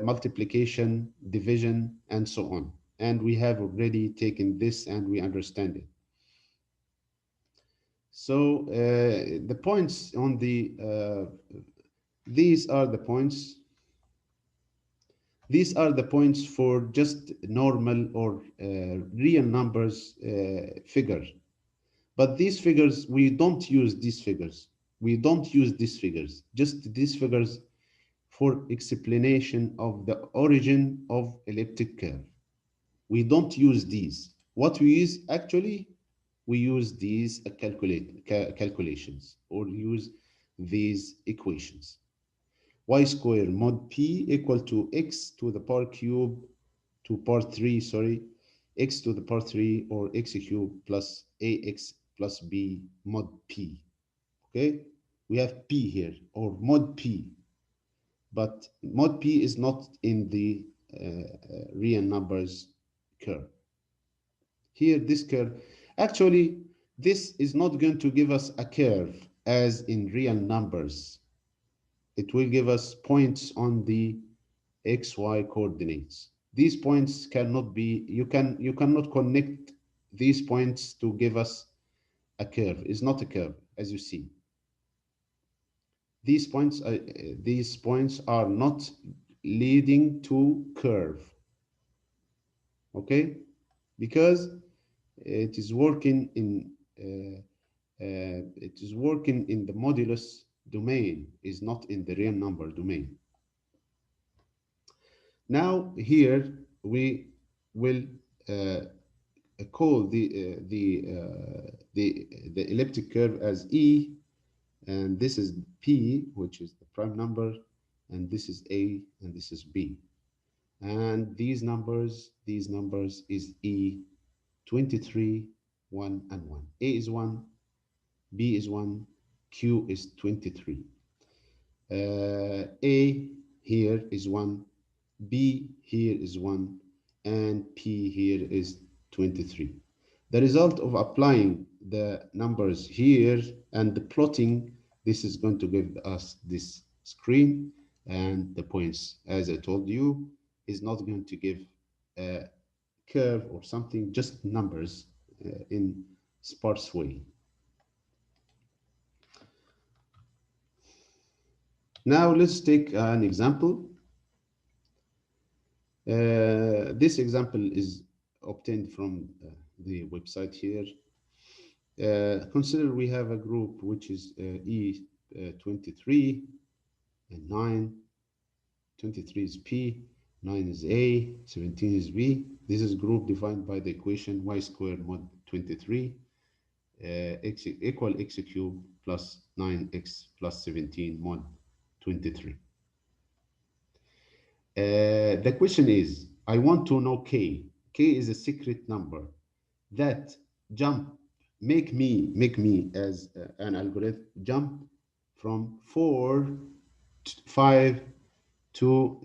multiplication, division, and so on. And we have already taken this and we understand it. So the points on the, these are the points. These are the points for just normal or real numbers figure. But these figures, we don't use these figures. We don't use these figures, just these figures for explanation of the origin of elliptic curve. We don't use these. What we use actually, we use these calculations or use these equations. Y square mod p equal to x to the power cube to power 3, sorry, x to the power 3, or x cube plus ax plus B mod P. Okay, we have P here, or mod P, but mod P is not in the real numbers curve. Here, this curve, actually, this is not going to give us a curve as in real numbers. It will give us points on the XY coordinates. These points cannot be, you cannot connect these points to give us a curve. It's not a curve, as you see. These points are not leading to curve. Okay, because it is working in the modulus domain, is not in the real number domain. Now here we will call the elliptic curve as E, and this is P, which is the prime number, and this is A, and this is B. And these numbers is E, 23, 1, and 1. A is 1, B is 1, Q is 23. A here is 1, B here is 1, and P here is 23. The result of applying the numbers here and the plotting, this is going to give us this screen, and the points, as I told you, is not going to give a curve or something, just numbers in sparse way. Now let's take an example. This example is obtained from the website here. Consider we have a group which is E23 and 9. 23 is P, 9 is A, 17 is B. This is group defined by the equation y squared mod 23 x equal x cubed plus 9x plus 17 mod 23. The question is, I want to know K. K is a secret number that make me as an algorithm jump from 4 to 5 to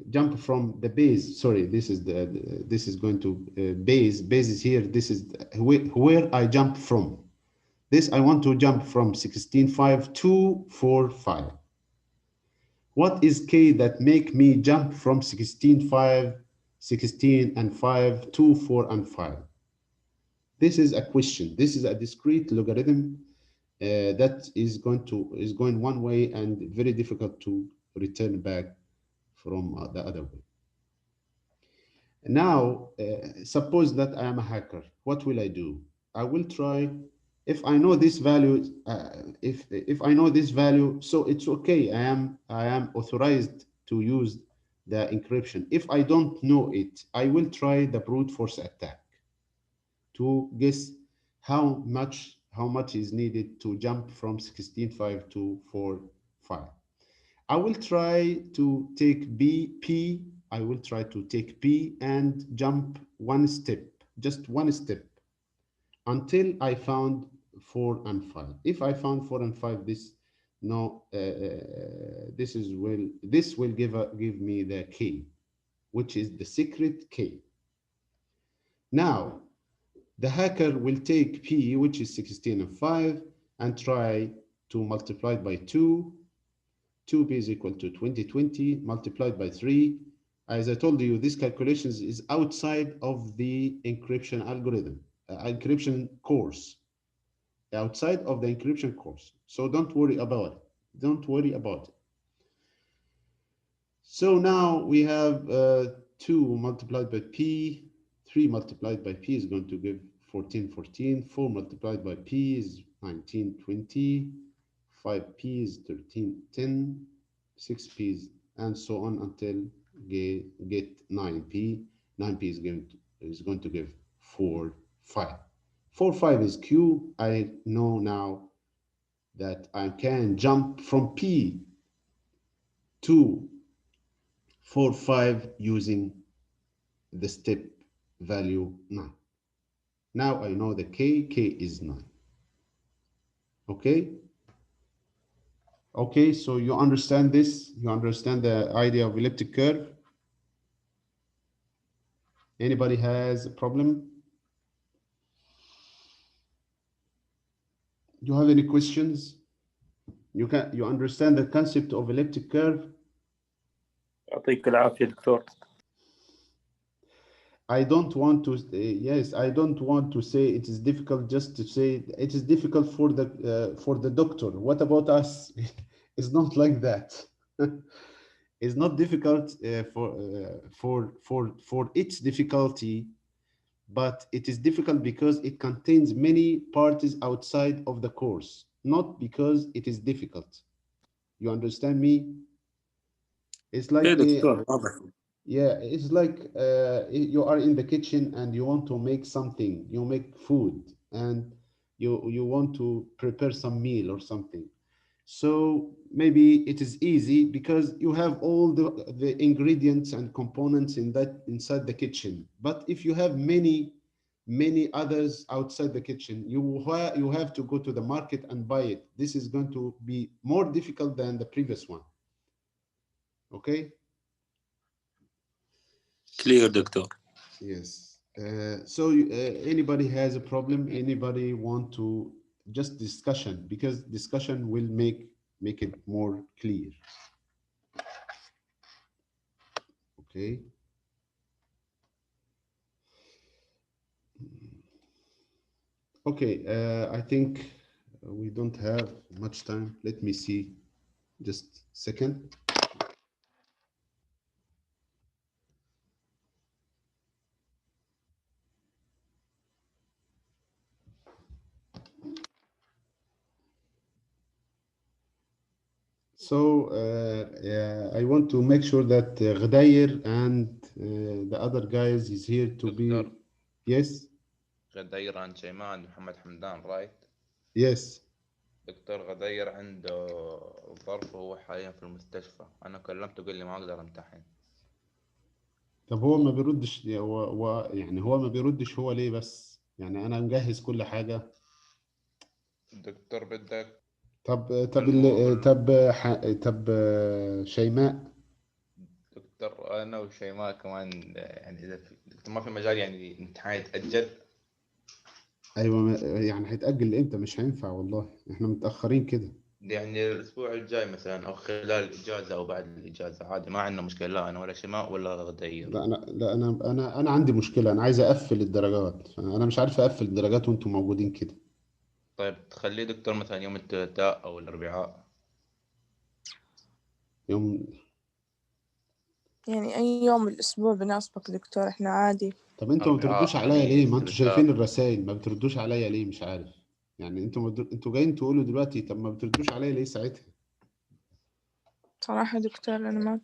jump from the base. Sorry, this is this is going to base is here. This is where I jump from. This I want to jump from 16.5 to 4.5. What is K that make me jump from 16.5, 16 and 5 to 4 and 5? This is a question. This is a discrete logarithm that is going one way and very difficult to return back from the other way. Now, suppose that I am a hacker. What will I do? I will try. If I know this value, if I know this value, so it's okay. I am authorized to use the encryption. If I don't know it, I will try the brute force attack to guess how much is needed to jump from 16.5 to 4.5. I will try to take P. I will try to take P and jump one step, just one step, until I found 4 and 5. If I found 4 and 5, this will give me the K, which is the secret K. Now, the hacker will take P, which is 16 and 5, and try to multiply it by 2. 2P is equal to 20 multiplied by 3. As I told you, this calculation is outside of the encryption algorithm, encryption course, outside of the encryption course. So don't worry about it. Don't worry about it. So now we have 2 multiplied by P, 3 multiplied by P is going to give 14, 4 multiplied by P is 19, 20, 5P is 13, 10, 6P is, and so on until get 9P. 9P is going to give 4, 5. 4, 5 is Q. I know now that I can jump from P to 4, 5 using the step value 9. Now I know the K is 9. Okay. Okay, so you understand this? You understand the idea of elliptic curve? Anybody has a problem? Do you have any questions? You understand the concept of elliptic curve? يعطيك العافية دكتور. I don't want to, yes, I don't want to say it is difficult, just to say it is difficult for the doctor. What about us? It's not like that. It's not difficult for its difficulty, but it is difficult because it contains many parties outside of the course, not because it is difficult. You understand me? It's like ايه دكتور واضح. yeah, it's like you are in the kitchen and you want to make something, you make food, and you want to prepare some meal or something. So maybe it is easy because you have all the ingredients and components inside the kitchen. But if you have many others outside the kitchen, you have to go to the market and buy it. This is going to be more difficult than the previous one. Okay? كلير دكتور. Yes. So anybody has a problem? Anybody want to just discussion, because discussion will make it more clear. Okay. Okay. I think we don't have much time. Let me see. Just a second. So I want to make sure that Ghadair and the other guys is here to be. دكتور. Yes. غدير عند شيماء عند محمد حمدان رايت. Yes. دكتور غدير عنده ظرف وهو حاليا في المستشفى. أنا كلمته قال لي ما أقدر أمتحن. طب هو ما بيردش، هو ما بيردش، هو ليه بس؟ يعني أنا مجهز كل حاجة. دكتور بدك. طب شيماء. دكتور أنا وشيماء كمان يعني إذا دكتور ما في مجال يعني الامتحان يتأجل. أيوة، يعني هيتأجل إمتى؟ مش هينفع والله، إحنا متأخرين كده. يعني الأسبوع الجاي مثلا أو خلال الإجازة أو بعد الإجازة عادي، ما عندنا مشكلة. لا أنا ولا شيماء ولا غدير. لا أنا عندي مشكلة، أنا عايز أقفل الدرجات، أنا مش عارف أقفل الدرجات وأنتم موجودين كده. طيب تخليه دكتور مثلا يوم الثلاثاء أو الأربعاء. يوم يعني أي يوم بالأسبوع بناسبك دكتور، إحنا عادي. طب انتوا ما بتردوش عليا يعني ليه؟ ما انتوا شايفين الرسائل، ما بتردوش عليا ليه؟ مش عارف يعني. انتوا جايين تقولوا دلوقتي، طب ما بتردوش عليا ليه ساعتها؟ صراحة دكتور أنا ما